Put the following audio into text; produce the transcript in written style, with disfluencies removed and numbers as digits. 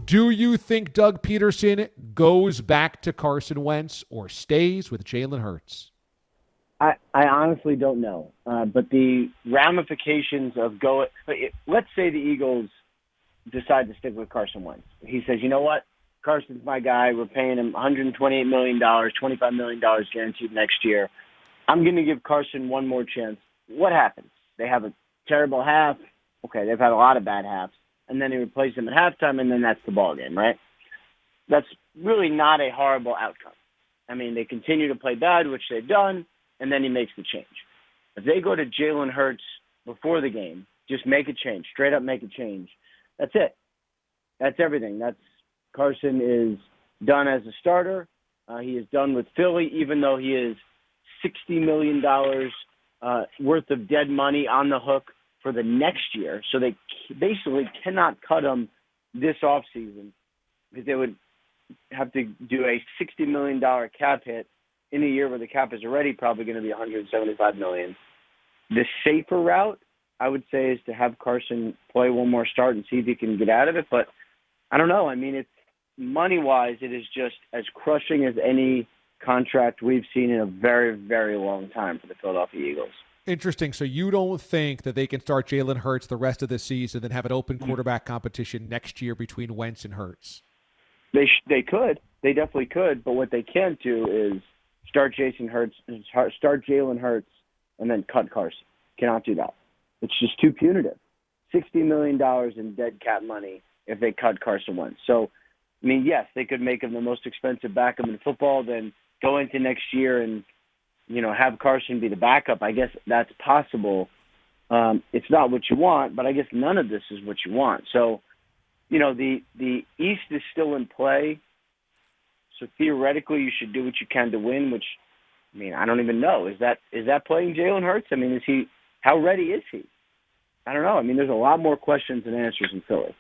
Do you think Doug Peterson goes back to Carson Wentz or stays with Jalen Hurts? I honestly don't know. But the ramifications of let's say the Eagles decide to stick with Carson Wentz. He says, you know what? Carson's my guy. We're paying him $128 million, $25 million guaranteed next year. I'm going to give Carson one more chance. What happens? They have a terrible half. Okay, they've had a lot of bad halves. And then he replaces him at halftime, and then that's the ballgame, right? That's really not a horrible outcome. I mean, they continue to play bad, which they've done, and then he makes the change. If they go to Jalen Hurts before the game, just make a change, straight up make a change, that's it. That's everything. Carson is done as a starter. He is done with Philly, even though he is $60 million worth of dead money on the hook for the next year. So they basically cannot cut him this offseason because they would have to do a $60 million cap hit in a year where the cap is already probably going to be $175 million. The safer route, I would say, is to have Carson play one more start and see if he can get out of it. But I don't know. I mean, it's money-wise, it is just as crushing as any contract we've seen in a very, very long time for the Philadelphia Eagles. Interesting. So you don't think that they can start Jalen Hurts the rest of the season and have an open quarterback competition next year between Wentz and Hurts? They could. They definitely could. But what they can't do is start Jalen Hurts, and then cut Carson. Cannot do that. It's just too punitive. $60 million in dead cap money if they cut Carson Wentz. So, I mean, yes, they could make him the most expensive backup in football, then go into next year and, have Carson be the backup. I guess that's possible. It's not what you want, but I guess none of this is what you want. So, the East is still in play. So theoretically, you should do what you can to win, which, I mean, I don't even know. Is that playing Jalen Hurts? I mean, how ready is he? I don't know. I mean, there's a lot more questions than answers in Philly.